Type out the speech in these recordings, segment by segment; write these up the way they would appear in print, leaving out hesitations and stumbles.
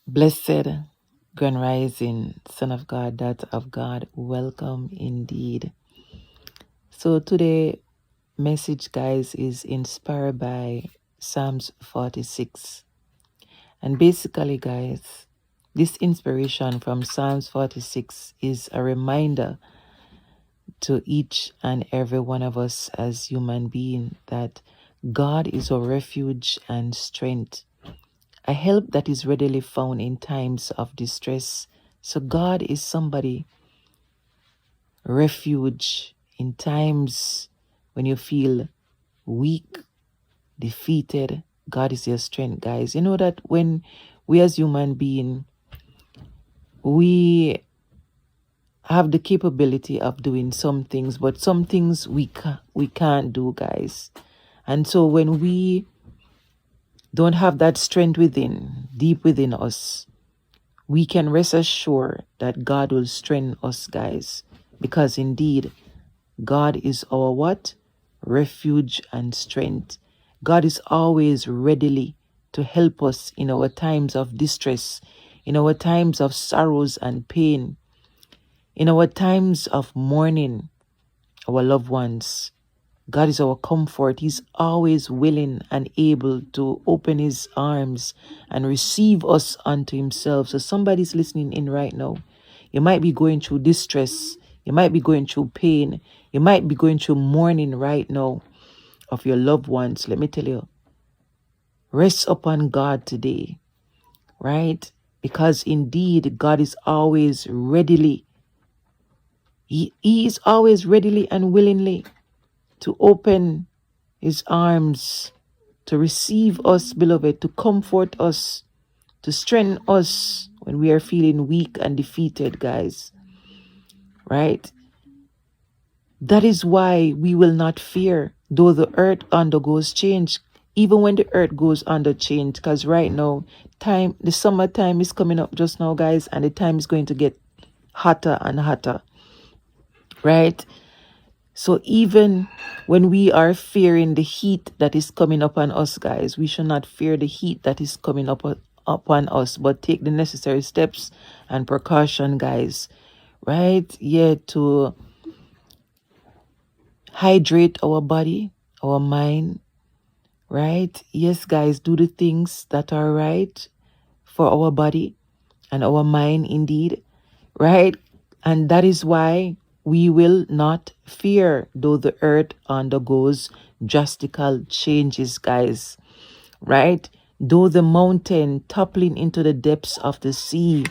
Blessed Grand Rising, Son of God, Daughter of God, welcome indeed. So today message, guys, is inspired by Psalms 46. And basically, guys, this inspiration from Psalms 46 is a reminder to each and every one of us as human beings that God is our refuge and strength, a help that is readily found in times of distress. So God is somebody refuge in times when you feel weak, defeated. God is your strength, guys. You know that when we as human beings, we have the capability of doing some things, but some things we can't do, guys. And so when we don't have that strength within, deep within us, we can rest assured that God will strengthen us, guys, because indeed God is our what? Refuge and strength. God is always readily to help us in our times of distress, in our times of sorrows and pain, in our times of mourning our loved ones. God is our comfort. He's always willing and able to open his arms and receive us unto himself. So somebody's listening in right now. You might be going through distress. You might be going through pain. You might be going through mourning right now of your loved ones. Let me tell you, rest upon God today, right? Because indeed, God is always readily, he is always readily and willingly to open his arms, to receive us, beloved, to comfort us, to strengthen us when we are feeling weak and defeated, guys. Right? That is why we will not fear, though the earth undergoes change, even when the earth goes under change, because right now, the summertime is coming up just now, guys, and the time is going to get hotter and hotter, right? So even when we are fearing the heat that is coming upon us, guys, we should not fear the heat that is coming upon us, but take the necessary steps and precaution, guys, right? Yeah, to hydrate our body, our mind, right? Yes, guys, do the things that are right for our body and our mind, indeed, right? And that is why we will not fear, though the earth undergoes drastical changes, guys, right? Though the mountain toppling into the depths of the sea,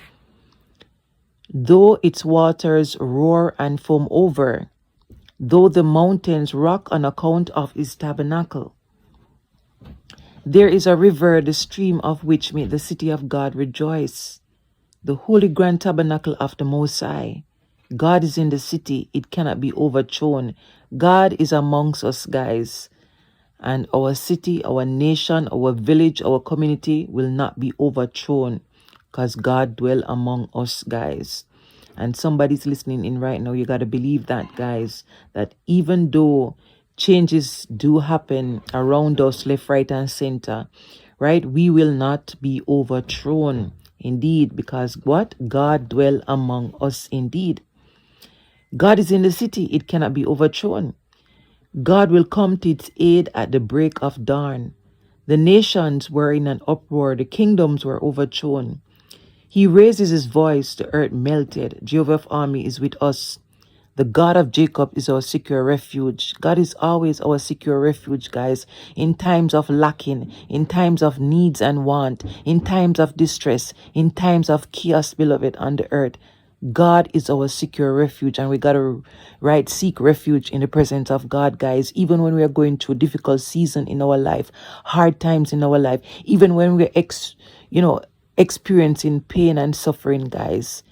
though its waters roar and foam over, though the mountains rock on account of his tabernacle, there is a river, the stream of which made the city of God rejoice, the holy grand tabernacle of the Most High. God is in the city. It cannot be overthrown. God is amongst us, guys. And our city, our nation, our village, our community will not be overthrown because God dwell among us, guys. And somebody's listening in right now. You got to believe that, guys, that even though changes do happen around us, left, right, and center, right, we will not be overthrown. Indeed, because what? God dwell among us indeed. God is in the city. It cannot be overthrown. God will come to its aid at the break of dawn. The nations were in an uproar. The kingdoms were overthrown. He raises his voice. The earth melted. Jehovah of army is with us. The God of Jacob is our secure refuge. God is always our secure refuge, guys, in times of lacking, in times of needs and want, in times of distress, in times of chaos, beloved, on the earth. God is our secure refuge, and we got to seek refuge in the presence of God, guys, even when we are going through difficult season in our life, hard times in our life, even when we're experiencing pain and suffering, guys,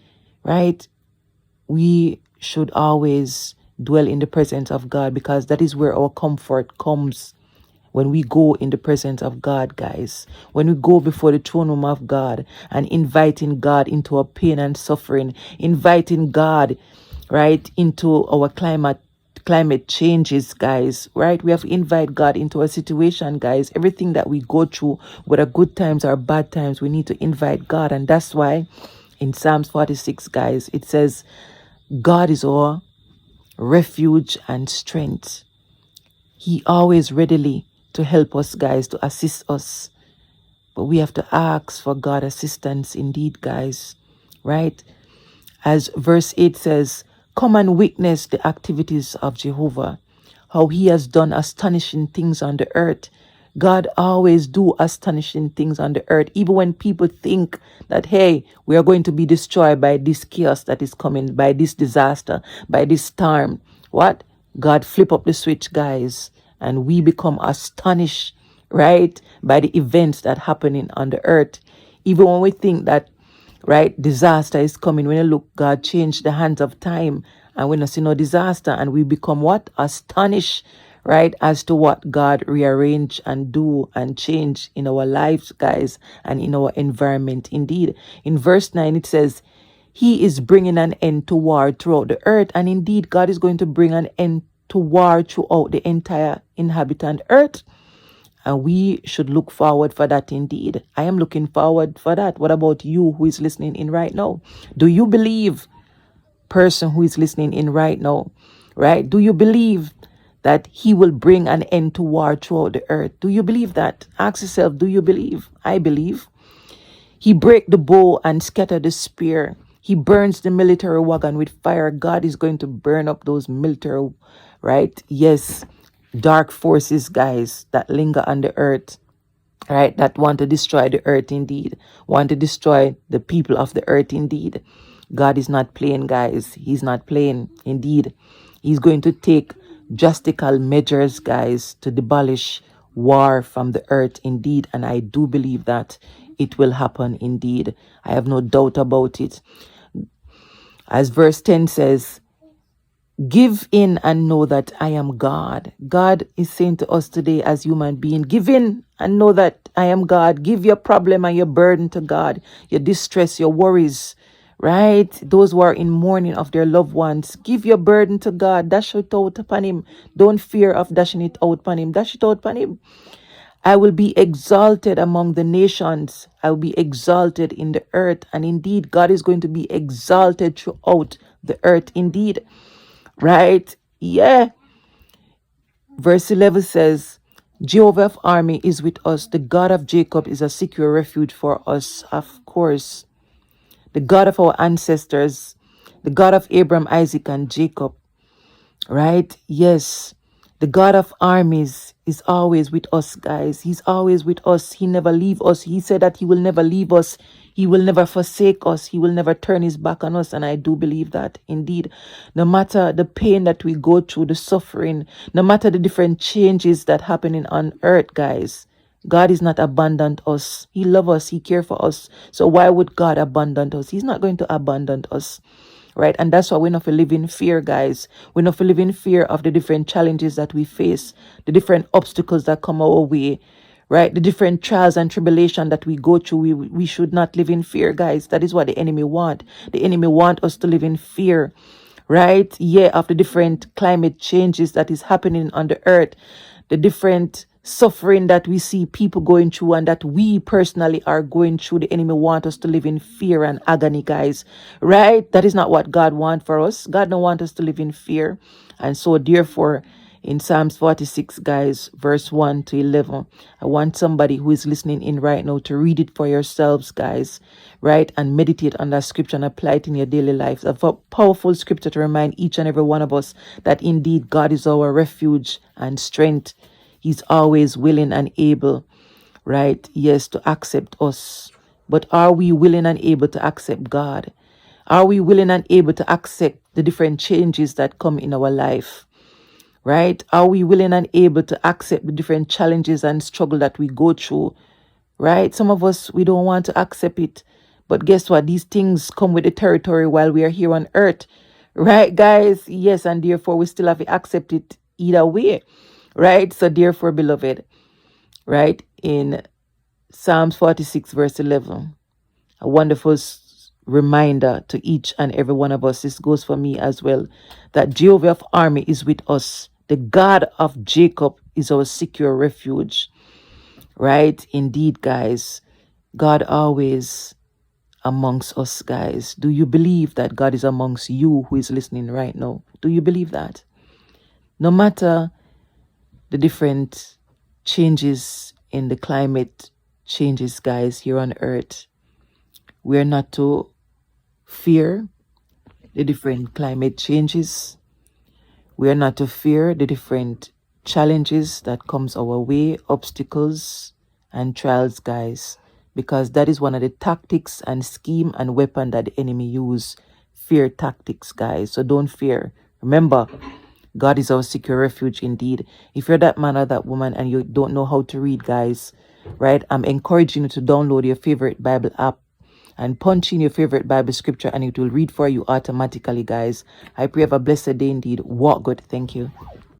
right? We should always dwell in the presence of God, because that is where our comfort comes. When we go in the presence of God, guys, when we go before the throne room of God and inviting God into our pain and suffering, inviting God, right, into our climate changes, guys, right? We have to invite God into a situation, guys. Everything that we go through, whether good times or bad times, we need to invite God. And that's why in Psalms 46, guys, it says, God is our refuge and strength. He always readily to help us, guys, to assist us. But we have to ask for God assistance indeed, guys, right? As verse 8 says, come and witness the activities of Jehovah, how he has done astonishing things on the earth. God always do astonishing things on the earth, even when people think that, hey, we are going to be destroyed by this chaos that is coming, by this disaster, by this storm. What? God flip up the switch, guys, and we become astonished, right, by the events that happening on the earth. Even when we think that, right, disaster is coming, when you look, God changed the hands of time, and we don't see no disaster, and we become what? Astonished, right, as to what God rearrange and do and change in our lives, guys, and in our environment. Indeed, in verse 9, it says, he is bringing an end to war throughout the earth. And indeed, God is going to bring an end to war throughout the entire inhabitant earth. And we should look forward for that indeed. I am looking forward for that. What about you who is listening in right now? Do you believe, person who is listening in right now, right? Do you believe that he will bring an end to war throughout the earth? Do you believe that? Ask yourself, do you believe? I believe. He break the bow and scatter the spear. He burns the military wagon with fire. God is going to burn up those military, right? Yes, dark forces, guys, that linger on the earth, right? That want to destroy the earth indeed. Want to destroy the people of the earth indeed. God is not playing, guys. He's not playing indeed. He's going to take drastical measures, guys, to demolish war from the earth indeed. And I do believe that it will happen indeed. I have no doubt about it. As verse 10 says, give in and know that I am God. God is saying to us today as human beings, give in and know that I am God. Give your problem and your burden to God, your distress, your worries, right? Those who are in mourning of their loved ones, give your burden to God. Dash it out upon him. Don't fear of dashing it out upon him. Dash it out upon him. I will be exalted among the nations. I will be exalted in the earth. And indeed, God is going to be exalted throughout the earth. Indeed. Right? Yeah. Verse 11 says, Jehovah of army is with us. The God of Jacob is a secure refuge for us. Of course. The God of our ancestors. The God of Abraham, Isaac, and Jacob. Right? Yes. The God of armies is always with us, guys. He's always with us. He never leave us. He said that he will never leave us. He will never forsake us. He will never turn his back on us. And I do believe that indeed. No matter the pain that we go through, the suffering, no matter the different changes that happening on earth, guys, God is not abandoned us. He loves us. He cares for us. So why would God abandon us? He's not going to abandon us. Right? And that's why we're not to live in fear, guys. We're not to live in fear of the different challenges that we face, the different obstacles that come our way, right? The different trials and tribulation that we go through. We should not live in fear, guys. That is what the enemy want. The enemy want us to live in fear, right? Yeah, of the different climate changes that is happening on the earth, the different suffering that we see people going through and that we personally are going through. The enemy want us to live in fear and agony, guys, right? That is not what God wants for us. God don't want us to live in fear. And so therefore, in Psalms 46, guys, verse 1 to 11, I want somebody who is listening in right now to read it for yourselves, guys, right? And meditate on that scripture and apply it in your daily life. A powerful scripture to remind each and every one of us that indeed God is our refuge and strength. He's always willing and able, right? Yes, to accept us. But are we willing and able to accept God? Are we willing and able to accept the different changes that come in our life? Right? Are we willing and able to accept the different challenges and struggle that we go through? Right? Some of us, we don't want to accept it. But guess what? These things come with the territory while we are here on earth. Right, guys? Yes, and therefore we still have to accept it either way. Right? So therefore, beloved, right, in Psalms 46, verse 11, a wonderful reminder to each and every one of us. This goes for me as well, that Jehovah of army is with us. The God of Jacob is our secure refuge. Right? Indeed, guys. God always amongst us, guys. Do you believe that God is amongst you who is listening right now? Do you believe that? No matter the different changes in the climate changes, guys, here on earth, we're not to fear the different climate changes. We are not to fear the different challenges that comes our way, obstacles and trials, guys, because that is one of the tactics and scheme and weapon that the enemy use. Fear tactics, guys. So don't fear. Remember, God is our secure refuge indeed. If you're that man or that woman and you don't know how to read, guys, right, I'm encouraging you to download your favorite Bible app and punch in your favorite Bible scripture and it will read for you automatically, guys. I pray you have a blessed day indeed. Walk good. Thank you.